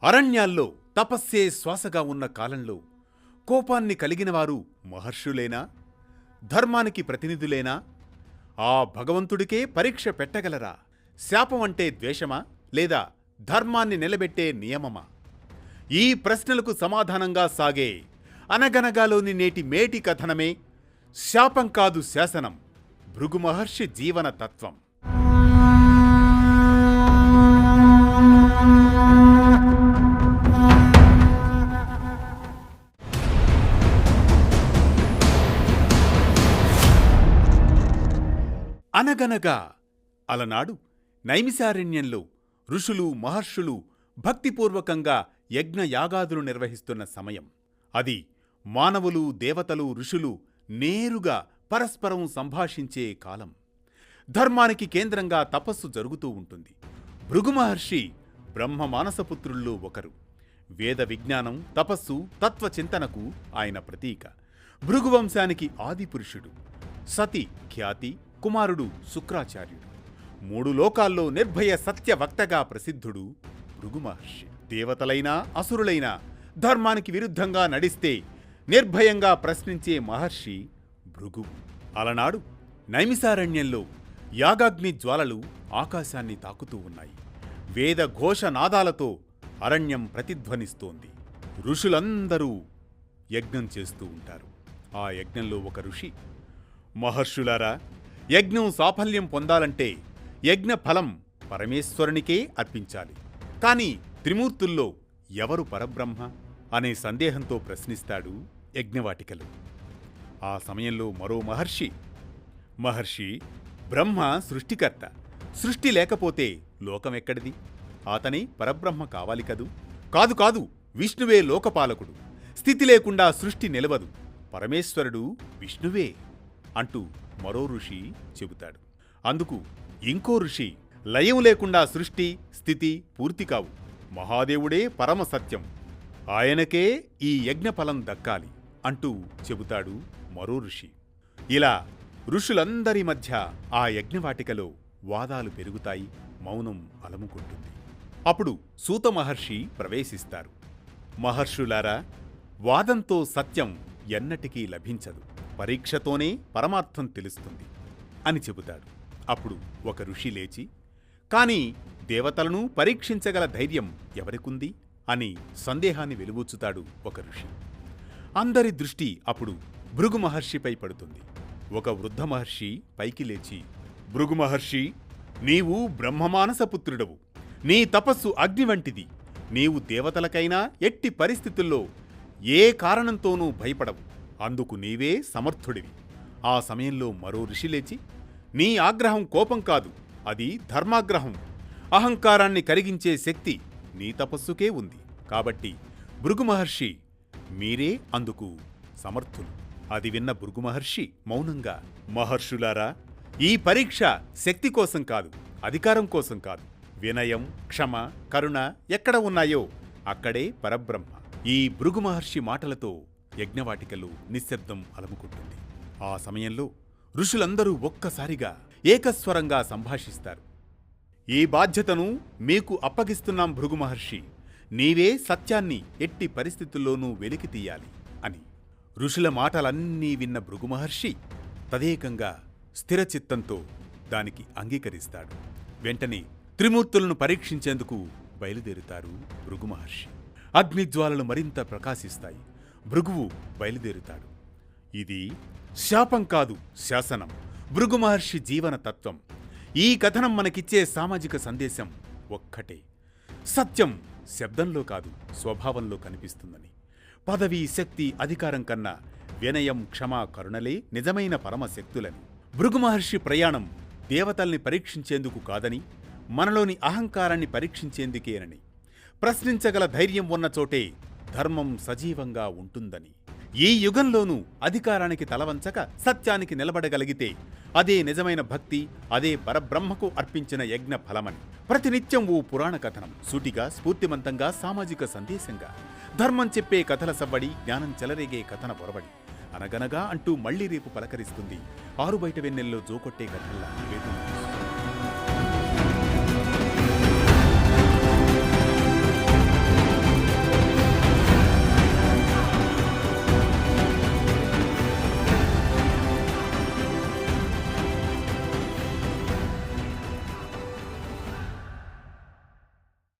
అరణ్యాల్లో తపస్సే శ్వాసగా ఉన్న కాలంలో కోపాన్ని కలిగినవారు మహర్షులేనా? ధర్మానికి ప్రతినిధులేనా? ఆ భగవంతుడికే పరీక్ష పెట్టగలరా? శాపం అంటే ద్వేషమా లేదా ధర్మాన్ని నిలబెట్టే నియమమా? ఈ ప్రశ్నలకు సమాధానంగా సాగే అనగనగాలోని నేటి మేటి కథనమే శాపం కాదు శాసనం, భృగు మహర్షి జీవన తత్వం. అనగనగా అలనాడు నైమిసారణ్యంలో ఋషులు మహర్షులు భక్తిపూర్వకంగా యజ్ఞయాగాదులు నిర్వహిస్తున్న సమయం అది. మానవులు దేవతలు ఋషులు నేరుగా పరస్పరం సంభాషించే కాలం. ధర్మానికి కేంద్రంగా తపస్సు జరుగుతూ ఉంటుంది. భృగు మహర్షి బ్రహ్మ మానసపుత్రుల్లో ఒకరు. వేద విజ్ఞానం, తపస్సు, తత్వచింతనకు ఆయన ప్రతీక. భృగువంశానికి ఆదిపురుషుడు. సతి ఖ్యాతి కుమారుడు శుక్రాచార్యుడు. 3 లోకాల్లో నిర్భయ సత్యవక్తగా ప్రసిద్ధుడు భృగు మహర్షి. దేవతలైనా అసురులైనా ధర్మానికి విరుద్ధంగా నడిస్తే నిర్భయంగా ప్రశ్నించే మహర్షి భృగు. అలనాడు నైమిసారణ్యంలో యాగాగ్ని జ్వాలలు ఆకాశాన్ని తాకుతూ ఉన్నాయి. వేద ఘోషనాదాలతో అరణ్యం ప్రతిధ్వనిస్తోంది. ఋషులందరూ యజ్ఞం చేస్తూ ఉంటారు. ఆ యజ్ఞంలో ఒక ఋషి, మహర్షులారా, యజ్ఞం సాఫల్యం పొందాలంటే యజ్ఞ ఫలం పరమేశ్వరునికే అర్పించాలి. కాని త్రిమూర్తుల్లో ఎవరు పరబ్రహ్మ అనే సందేహంతో ప్రశ్నిస్తాడు యజ్ఞవాటికలో. ఆ సమయంలో మరో మహర్షి బ్రహ్మ సృష్టికర్త. సృష్టి లేకపోతే లోకమెక్కడిది? అతనే పరబ్రహ్మ కావాలి కదూ? కాదు కాదు, విష్ణువే లోకపాలకుడు. స్థితి లేకుండా సృష్టి నిలవదు. పరమేశ్వరుడు విష్ణువే అంటూ మరో ఋషి చెబుతాడు. అందుకు ఇంకో ఋషి, లయం లేకుండా సృష్టి స్థితి పూర్తి కావు. మహాదేవుడే పరమ సత్యం, ఆయనకే ఈ యజ్ఞఫలం దక్కాలి అంటూ చెబుతాడు మరో ఋషి. ఇలా ఋషులందరి మధ్య ఆ యజ్ఞవాటికలో వాదాలు పెరుగుతాయి. మౌనం అలముకుంటుంది. అప్పుడు సూత మహర్షి ప్రవేశిస్తారు. మహర్షులారా, వాదంతో సత్యం ఎన్నటికీ లభించదు. పరీక్షతోనే పరమార్థం తెలుస్తుంది అని చెబుతాడు. అప్పుడు ఒక ఋషి లేచి, కాని దేవతలను పరీక్షించగల ధైర్యం ఎవరికుంది అని సందేహాన్ని వెలుబుచ్చుతాడు ఒక ఋషి. అందరి దృష్టి అప్పుడు భృగు మహర్షిపై పడుతుంది. ఒక వృద్ధ మహర్షి పైకి లేచి, భృగు మహర్షి, నీవు బ్రహ్మమానసపుత్రుడవు. నీ తపస్సు అగ్ని వంటిది. నీవు దేవతలకైనా ఎట్టి పరిస్థితుల్లో ఏ కారణంతోనూ భయపడవు. అందుకు నీవే సమర్థుడివి. ఆ సమయంలో మరో ఋషి లేచి, నీ ఆగ్రహం కోపం కాదు, అది ధర్మాగ్రహం. అహంకారాన్ని కరిగించే శక్తి నీ తపస్సుకే ఉంది. కాబట్టి భృగు మహర్షి, మీరే అందుకు సమర్థులు. అది విన్న భృగు మహర్షి మౌనంగా, మహర్షులారా, ఈ పరీక్ష శక్తి కోసం కాదు, అధికారం కోసం కాదు. వినయం, క్షమ, కరుణ ఎక్కడ ఉన్నాయో అక్కడే పరబ్రహ్మ. ఈ భృగు మహర్షి మాటలతో యజ్ఞవాటికలో నిశ్శబ్దం అలముకుంటుంది. ఆ సమయంలో ఋషులందరూ ఒక్కసారిగా ఏకస్వరంగా సంభాషిస్తారు. ఈ బాధ్యతను మీకు అప్పగిస్తున్నాం భృగు మహర్షి. నీవే సత్యాన్ని ఎట్టి పరిస్థితుల్లోనూ వెలికి తీయాలి అని. ఋషుల మాటలన్నీ విన్న భృగు మహర్షి తదేకంగా స్థిరచిత్తంతో దానికి అంగీకరిస్తాడు. వెంటనే త్రిమూర్తులను పరీక్షించేందుకు బయలుదేరుతారు భృగు మహర్షి. అగ్నిజ్వాలలు మరింత ప్రకాశిస్తాయి. భృగువు బయలుదేరుతాడు. ఇది శాపం కాదు శాసనం, భృగు మహర్షి జీవన తత్వం. ఈ కథనం మనకిచ్చే సామాజిక సందేశం ఒక్కటే: సత్యం శబ్దంలో కాదు, స్వభావంలో కనిపిస్తుందని. పదవి, శక్తి, అధికారం కన్నా వినయం, క్షమ, కరుణలే నిజమైన పరమశక్తులని. భృగు మహర్షి ప్రయాణం దేవతల్ని పరీక్షించేందుకు కాదని, మనలోని అహంకారాన్ని పరీక్షించేందుకేనని. ప్రశ్నించగల ధైర్యం ఉన్న చోటే ధర్మం సజీవంగా ఉంటుందని. ఈ యుగంలోనూ అధికారానికి తలవంచక సత్యానికి నిలబడగలిగితే అదే నిజమైన భక్తి, అదే పరబ్రహ్మకు అర్పించిన యజ్ఞ ఫలమని. ప్రతినిత్యం ఓ పురాణ కథనం, సూటిగా, స్ఫూర్తిమంతంగా, సామాజిక సందేశంగా. ధర్మం చెప్పే కథల సవ్వడి, జ్ఞానం చెలరేగే కథన పొరబడి. అనగనగా అంటూ మళ్లీ రేపు పలకరిస్తుంది ఆరుబయట వెన్నెల్లో జోకొట్టే కథల్లా.